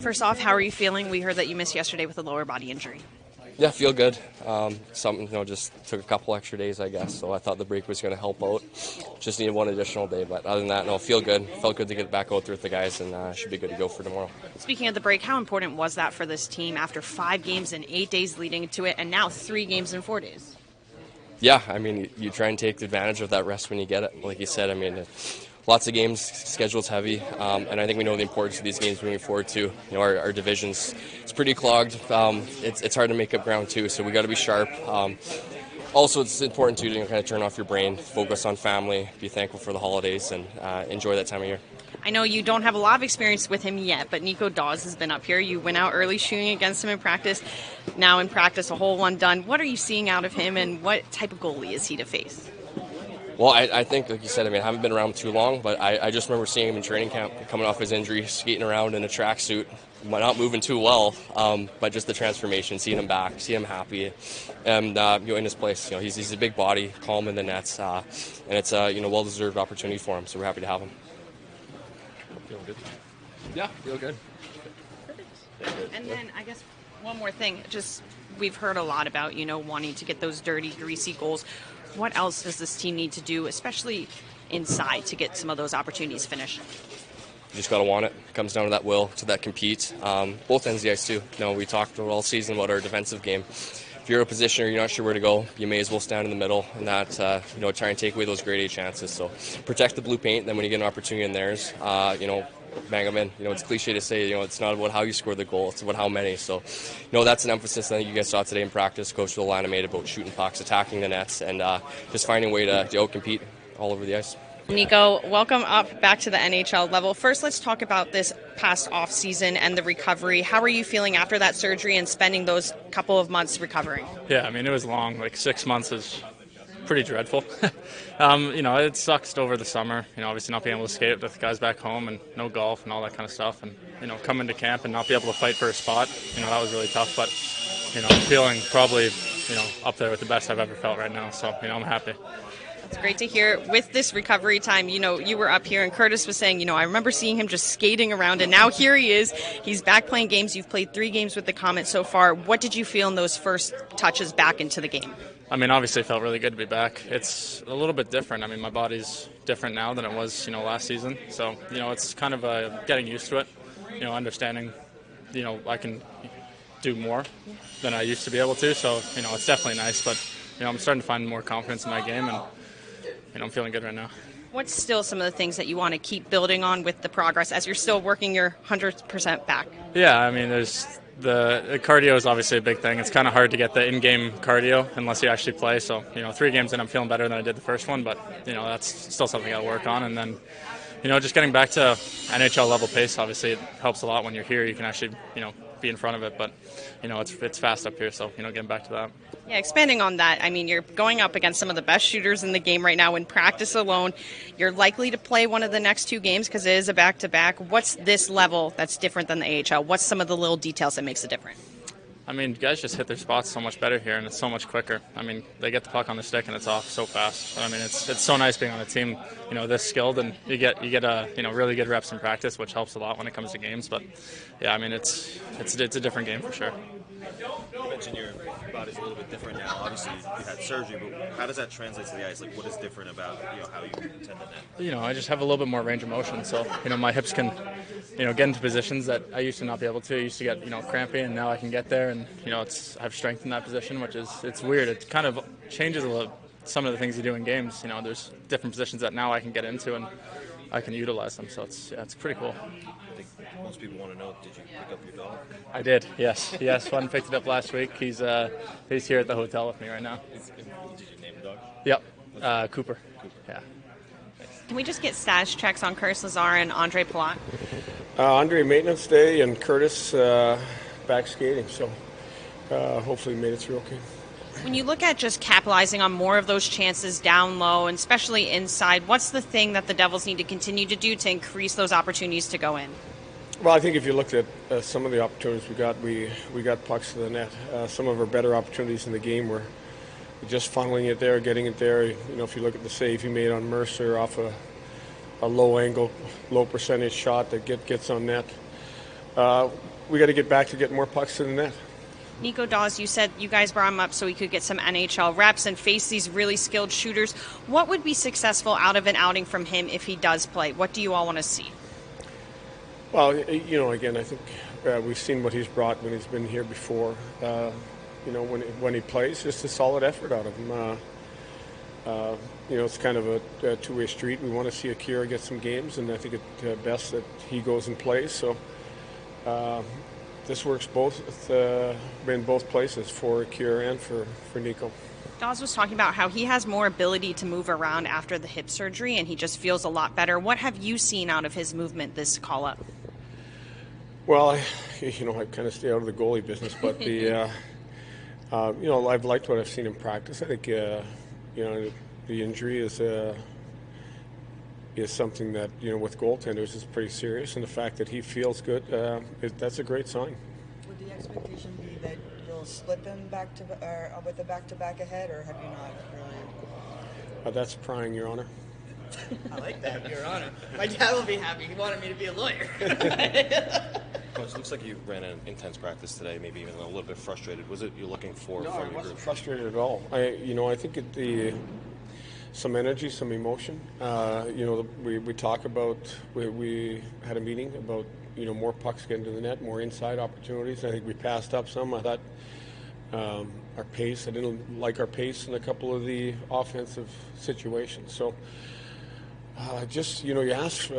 First off, how are you feeling? We heard that you missed yesterday with a lower body injury. Yeah, feel good. Something, just took a couple extra days, I guess. So I thought the break was going to help out. Just needed one additional day, but other than that, no, feel good. Felt good to get back out there with the guys, and should be good to go for tomorrow. Speaking of the break, how important was that for this team after 5 games in 8 days leading into it, and now 3 games in 4 days? Yeah, I mean, you try and take advantage of that rest when you get it. Like you said, I mean, lots of games, schedule's heavy, and I think we know the importance of these games moving forward too. Our divisions, it's pretty clogged. It's hard to make up ground too, so we got to be sharp. Also, it's important too to kind of turn off your brain, focus on family, be thankful for the holidays, and enjoy that time of year. I know you don't have a lot of experience with him yet, but Nico Daws has been up here. You went out early shooting against him in practice. Now in practice, a whole one done. What are you seeing out of him, and what type of goalie is he to face? Well, I think, like you said, I haven't been around too long, but I just remember seeing him in training camp, coming off his injury, skating around in a tracksuit, not moving too well, but just the transformation, seeing him back, seeing him happy, and in his place. He's a big body, calm in the nets, and it's a well-deserved opportunity for him. So we're happy to have him. Feeling good? Yeah, feel good. And then I guess one more thing, just we've heard a lot about wanting to get those dirty, greasy goals. What else does this team need to do, especially inside, to get some of those opportunities finished? You just got to want it. It comes down to that will, to that compete. Both ends of the ice, too. We talked all season about our defensive game. If you're a positioner, you're not sure where to go, you may as well stand in the middle and that, try and take away those grade A chances. So protect the blue paint, then when you get an opportunity in theirs, bang them in. It's cliche to say, it's not about how you score the goal, it's about how many. So, that's an emphasis I think you guys saw today in practice. Coach Lana made about shooting pucks, attacking the nets, and just finding a way to out-compete all over the ice. Nico, welcome up back to the NHL level. First, let's talk about this past off season and the recovery. How are you feeling after that surgery and spending those couple of months recovering? Yeah, it was long. 6 months is pretty dreadful. It sucks over the summer. Obviously not being able to skate with the guys back home and no golf and all that kind of stuff. And coming to camp and not be able to fight for a spot. That was really tough. But I'm feeling probably up there with the best I've ever felt right now. So I'm happy. It's great to hear. With this recovery time, you were up here and Curtis was saying, I remember seeing him just skating around, and now here he is. He's back playing games. You've played 3 games with the Comets so far. What did you feel in those first touches back into the game? Obviously it felt really good to be back. It's a little bit different. My body's different now than it was, last season. So, it's kind of getting used to it, understanding, I can do more than I used to be able to. So, it's definitely nice. But, I'm starting to find more confidence in my game, and I'm feeling good right now. What's still some of the things that you want to keep building on with the progress as you're still working your 100% back? Yeah, there's the cardio is obviously a big thing. It's kind of hard to get the in-game cardio unless you actually play. So, 3 games in, I'm feeling better than I did the first one, but, that's still something I work on. And then, just getting back to NHL level pace, obviously it helps a lot when you're here. You can actually, be in front of it, but, it's fast up here, so, getting back to that. Yeah, expanding on that, you're going up against some of the best shooters in the game right now. In practice alone, you're likely to play one of the next 2 games because it is a back-to-back. What's this level that's different than the AHL? What's some of the little details that makes it different? Guys just hit their spots so much better here, and it's so much quicker. They get the puck on the stick, and it's off so fast. It's so nice being on a team, this skilled, and you get really good reps in practice, which helps a lot when it comes to games. But yeah, it's a different game for sure. You mentioned your body's a little bit different now. Obviously, you had surgery, but how does that translate to the ice? What is different about how you tend to net? I just have a little bit more range of motion, so my hips can get into positions that I used to not be able to. I used to get crampy, and now I can get there, and I have strength in that position, which is it's weird. It kind of changes a little some of the things you do in games. there's different positions that now I can get into and I can utilize them. So it's pretty cool. I think most people want to know, did you pick up your dog? I did, yes. One picked it up last week. He's here at the hotel with me right now. Did you name the dog? Yep, Cooper. Yeah. Can we just get status checks on Curtis Lazar and Andre Palat? Andre maintenance day and Curtis back skating, so hopefully made it through okay. When you look at just capitalizing on more of those chances down low, and especially inside, what's the thing that the Devils need to continue to do to increase those opportunities to go in? Well, I think if you looked at some of the opportunities we got pucks to the net. Some of our better opportunities in the game were just funneling it there, getting it there. If you look at the save he made on Mercer off a low angle, low percentage shot that gets on net. we got to get back to getting more pucks to the net. Nico Daws, you said you guys brought him up so he could get some NHL reps and face these really skilled shooters. What would be successful out of an outing from him if he does play? What do you all want to see? Well, again, I think we've seen what he's brought when he's been here before. When he plays, just a solid effort out of him. It's kind of a two-way street. We want to see Akira get some games, and I think it's best that he goes and plays. So this works in both places for Akira and for Nico. Daws was talking about how he has more ability to move around after the hip surgery, and he just feels a lot better. What have you seen out of his movement this call-up? Well, I kind of stay out of the goalie business, but I've liked what I've seen in practice. I think the injury is something that with goaltenders is pretty serious, and the fact that he feels good, that's a great sign. Would the expectation be that you'll split them with the back-to-back ahead, or have you not really? That's prying, Your Honor. I like that, Your Honor. My dad will be happy. He wanted me to be a lawyer. Coach, it looks like you ran an intense practice today, maybe even a little bit frustrated. Was it you're looking for No, from I your wasn't group? frustrated at all. I think some energy, some emotion. We talk about, we had a meeting about, more pucks getting to the net, more inside opportunities. I think we passed up some. I thought our pace, I didn't like our pace in a couple of the offensive situations. So you ask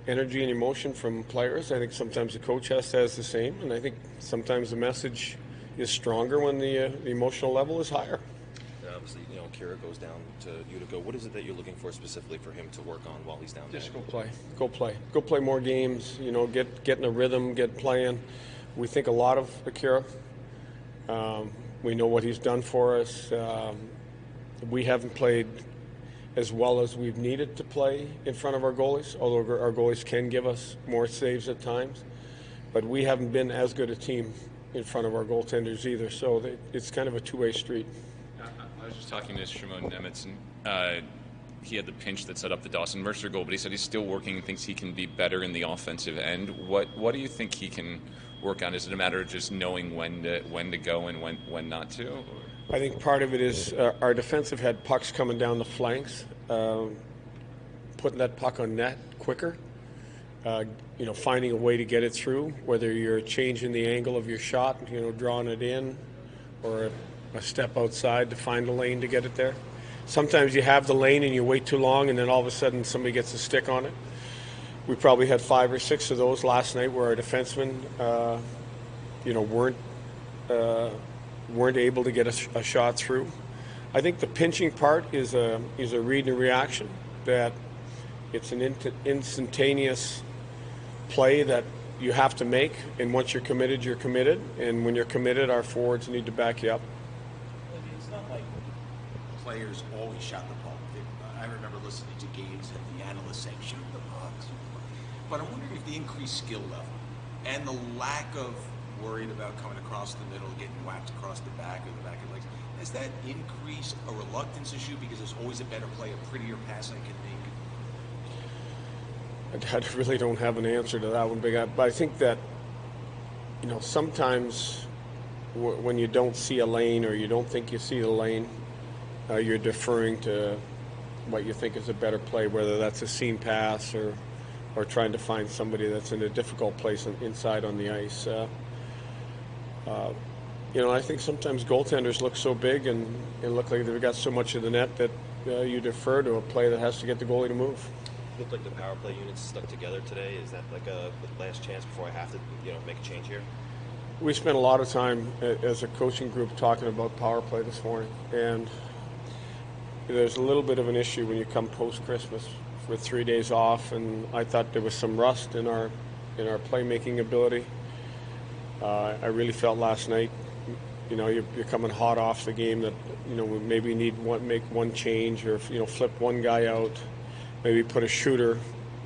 energy and emotion from players. I think sometimes the coach has the same, and I think sometimes the message is stronger when the emotional level is higher. Obviously, Kira goes down to you to go. What is it that you're looking for specifically for him to work on while he's down there? Just go play more games. Get in a rhythm, get playing. We think a lot of Akira. We know what he's done for us. We haven't played as well as we've needed to play in front of our goalies, although our goalies can give us more saves at times. But we haven't been as good a team in front of our goaltenders either, so it's kind of a two-way street. I was just talking to Shimon Nemitz, and he had the pinch that set up the Dawson Mercer goal, but he said he's still working and thinks he can be better in the offensive end. What do you think he can work on? Is it a matter of just knowing when to go and when not to? Or? I think part of it is our defensive had pucks coming down the flanks, putting that puck on net quicker, finding a way to get it through, whether you're changing the angle of your shot, drawing it in, or a step outside to find a lane to get it there. Sometimes you have the lane and you wait too long, and then all of a sudden somebody gets a stick on it. We probably had 5 or 6 of those last night where our defensemen, weren't able to get a shot through. I think the pinching part is a read and reaction, that it's an instantaneous play that you have to make, and once you're committed, you're committed, and when you're committed, our forwards need to back you up. It's not like players always shot the puck. I remember listening to games and the analysts saying, shoot the pucks. But I'm wondering if the increased skill level and the lack of worried about coming across the middle, getting whacked across the back or the back of the legs, has that increased a reluctance issue because there's always a better play, a prettier pass I can make? I really don't have an answer to that one, but I think that, sometimes when you don't see a lane or you don't think you see the lane, you're deferring to what you think is a better play, whether that's a seam pass or trying to find somebody that's in a difficult place inside on the ice. I think sometimes goaltenders look so big and look like they've got so much of the net that you defer to a play that has to get the goalie to move. Looked like the power play units stuck together today. Is that like a last chance before I have to, make a change here? We spent a lot of time as a coaching group talking about power play this morning, and there's a little bit of an issue when you come post-Christmas with 3 days off, and I thought there was some rust in our playmaking ability. I really felt last night, you're coming hot off the game that, we maybe need make one change or, flip one guy out, maybe put a shooter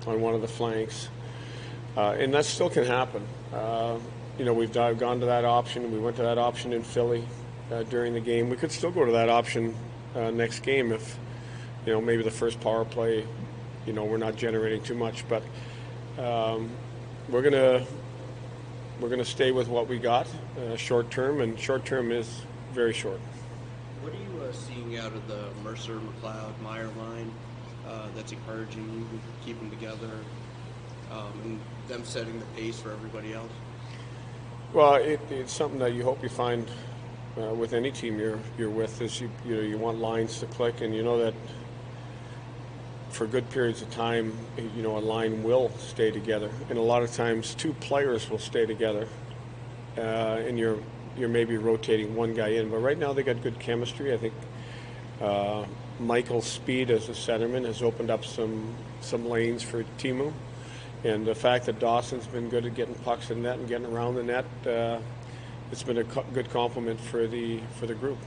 on one of the flanks. And that still can happen. We've gone to that option. We went to that option in Philly during the game. We could still go to that option next game if, maybe the first power play, we're not generating too much. But we're going to to stay with what we got short term, and short term is very short. What are you seeing out of the Mercer, McLeod, Meyer line that's encouraging you, keep them together, and them setting the pace for everybody else? Well, it's something that you hope you find with any team you're with. Is you want lines to click, and you know that for good periods of time, a line will stay together, and a lot of times two players will stay together, and you're maybe rotating one guy in. But right now they got good chemistry. I think Michael's speed as a centerman has opened up some lanes for Timu. And the fact that Dawson's been good at getting pucks in net and getting around the net, it's been a good compliment for the group.